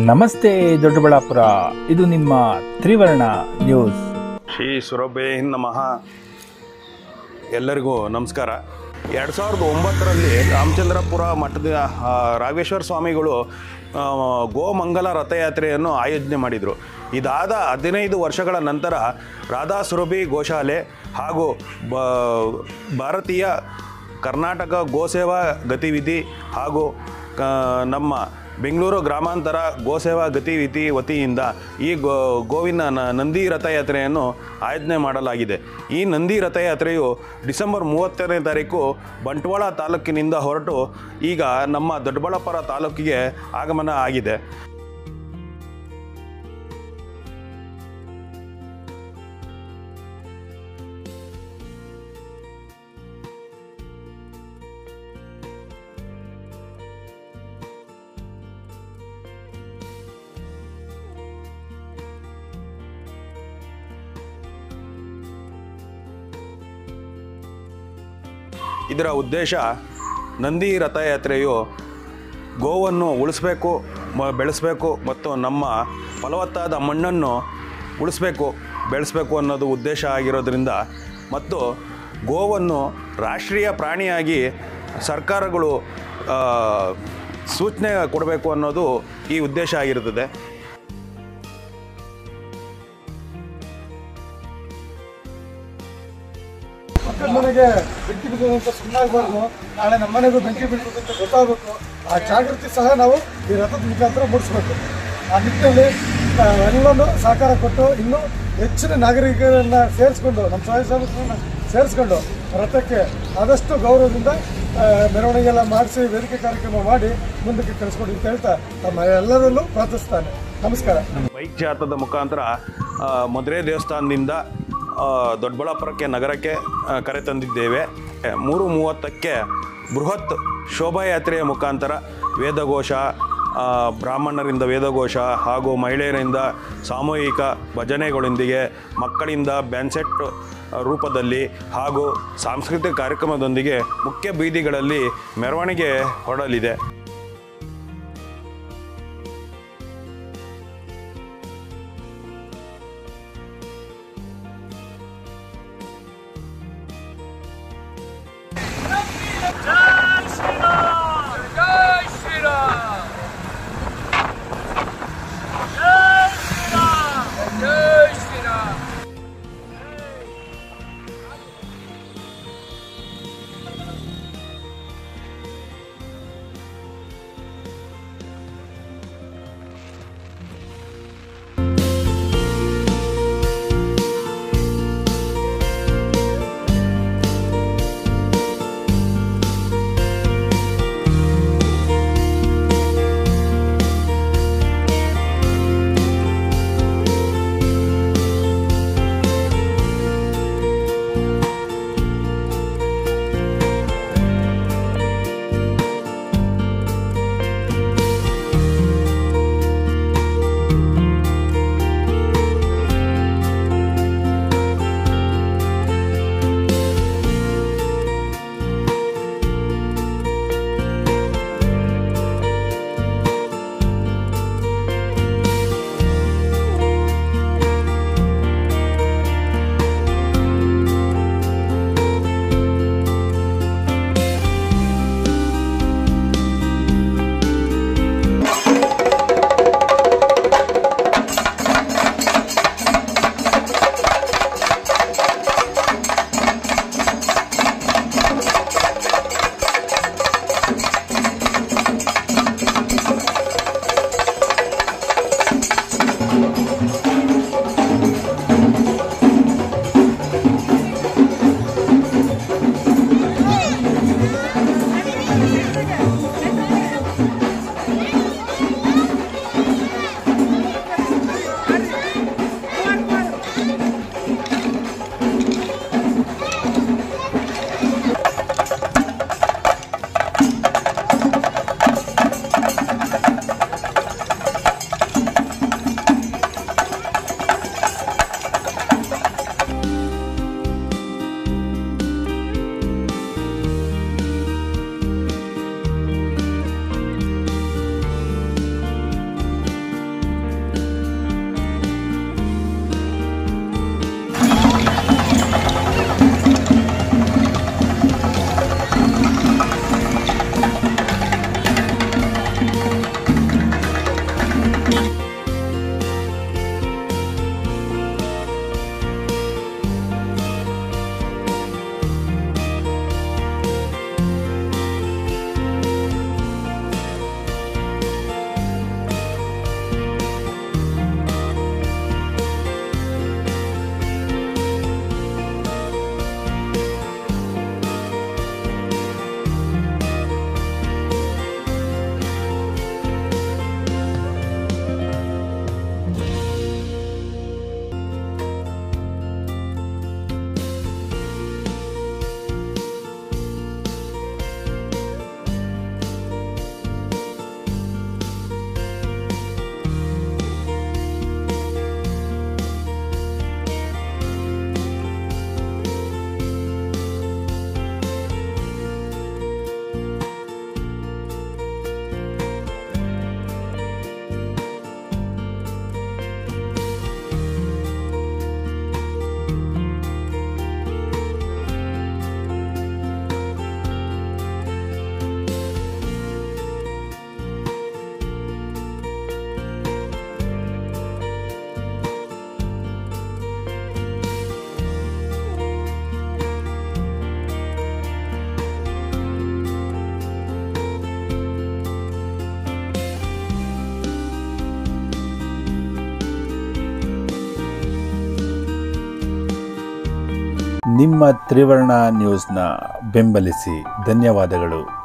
ನಮಸ್ತೆ ದೊಡ್ಡಬಳ್ಳಾಪುರ, ಇದು ನಿಮ್ಮ ತ್ರಿವರ್ಣ ನ್ಯೂಸ್. ಶ್ರೀ ಸುರಭೇ ನಮಃ. ಎಲ್ಲರಿಗೂ ನಮಸ್ಕಾರ. 2009ರಲ್ಲಿ ರಾಮಚಂದ್ರಪುರ ಮಠದ ರಾಘವೇಶ್ವರ ಸ್ವಾಮಿಗಳು ಗೋಮಂಗಲ ರಥಯಾತ್ರೆಯನ್ನು ಆಯೋಜನೆ ಮಾಡಿದರು. ಇದಾದ 15 ವರ್ಷಗಳ ನಂತರ ರಾಧಾ ಸುರಭಿ ಗೋಶಾಲೆ ಹಾಗೂ ಭಾರತೀಯ ಕರ್ನಾಟಕ ಗೋಸೇವಾ ಗತಿವಿಧಿ ಹಾಗೂ ನಮ್ಮ ಬೆಂಗಳೂರು ಗ್ರಾಮಾಂತರ ಗೋಸೇವಾ ಗತಿವಿಧಿ ವತಿಯಿಂದ ಈ ಗೋವಿನ ನಂದಿ ರಥಯಾತ್ರೆಯನ್ನು ಆಯೋಜನೆ ಮಾಡಲಾಗಿದೆ. ಈ ನಂದಿ ರಥಯಾತ್ರೆಯು ಡಿಸೆಂಬರ್ 30ನೇ ತಾರೀಕು ಬಂಟ್ವಾಳ ತಾಲೂಕಿನಿಂದ ಹೊರಟು ಈಗ ನಮ್ಮ ದೊಡ್ಡಬಳ್ಳಾಪುರ ತಾಲೂಕಿಗೆ ಆಗಮನ ಆಗಿದೆ. ಇದರ ಉದ್ದೇಶ, ನಂದಿ ರಥಯಾತ್ರೆಯು ಗೋವನ್ನು ಉಳಿಸ್ಬೇಕು, ಬೆಳೆಸಬೇಕು ಮತ್ತು ನಮ್ಮ ಫಲವತ್ತಾದ ಮಣ್ಣನ್ನು ಉಳಿಸ್ಬೇಕು, ಬೆಳೆಸಬೇಕು ಅನ್ನೋದು ಉದ್ದೇಶ ಆಗಿರೋದ್ರಿಂದ ಮತ್ತು ಗೋವನ್ನು ರಾಷ್ಟ್ರೀಯ ಪ್ರಾಣಿಯಾಗಿ ಸರ್ಕಾರಗಳು ಸೂಚನೆ ಕೊಡಬೇಕು ಅನ್ನೋದು ಈ ಉದ್ದೇಶ ಆಗಿರುತ್ತದೆ. ಮನೆಗೆ ಬೆಂಕಿ ಬಿದ್ದದಂತ ಸುಮ್ಮನಾಗಬಾರ್ದು, ನಾಳೆ ನಮ್ಮನೆಗೂ ಬೆಂಕಿ ಬೀಳ್ತದಂತ ಗೊತ್ತಾಗಬೇಕು. ಆ ಜಾಗೃತಿ ಸಹ ನಾವು ಈ ರಥದ ಮುಖಾಂತರ ಮೂಡಿಸ್ಬೇಕು. ಆ ನಿಟ್ಟಿನಲ್ಲಿ ಎಲ್ಲನೂ ಸಹಕಾರ ಕೊಟ್ಟು ಇನ್ನೂ ಹೆಚ್ಚಿನ ನಾಗರಿಕರನ್ನು ಸೇರಿಸ್ಕೊಂಡು, ನಮ್ಮ ಸ್ವಯಂ ಸೇವಕರನ್ನು ಸೇರಿಸ್ಕೊಂಡು ರಥಕ್ಕೆ ಆದಷ್ಟು ಗೌರವದಿಂದ ಮೆರವಣಿಗೆ ಮಾಡಿಸಿ ವೇದಿಕೆ ಕಾರ್ಯಕ್ರಮ ಮಾಡಿ ಮುಂದಕ್ಕೆ ಕಳಿಸ್ಕೊಡಿ ಅಂತ ಹೇಳ್ತಾ ತಮ್ಮ ಎಲ್ಲರಲ್ಲೂ ಪ್ರಾರ್ಥಿಸ್ತಾನೆ. ನಮಸ್ಕಾರ. ಬೈಕ್ ಜಾಥಾದ ಮುಖಾಂತರ ಮಧುರೆ ದೇವಸ್ಥಾನದಿಂದ ದೊಡ್ಡಬಳ್ಳಾಪುರಕ್ಕೆ ನಗರಕ್ಕೆ ಕರೆ ತಂದಿದ್ದೇವೆ. 3:30ಕ್ಕೆ ಬೃಹತ್ ಶೋಭಾಯಾತ್ರೆಯ ಮುಖಾಂತರ ವೇದಘೋಷ, ಬ್ರಾಹ್ಮಣರಿಂದ ವೇದಘೋಷ ಹಾಗೂ ಮಹಿಳೆಯರಿಂದ ಸಾಮೂಹಿಕ ಭಜನೆಗಳೊಂದಿಗೆ, ಮಕ್ಕಳಿಂದ ಬ್ಯಾನ್ಸೆಟ್ ರೂಪದಲ್ಲಿ ಹಾಗೂ ಸಾಂಸ್ಕೃತಿಕ ಕಾರ್ಯಕ್ರಮದೊಂದಿಗೆ ಮುಖ್ಯ ಬೀದಿಗಳಲ್ಲಿ ಮೆರವಣಿಗೆ ಹೊರಡಲಿದೆ. ನಿಮ್ಮ ತ್ರಿವರ್ಣ ನ್ಯೂಸ್ನ ಬೆಂಬಲಿಸಿ. ಧನ್ಯವಾದಗಳು.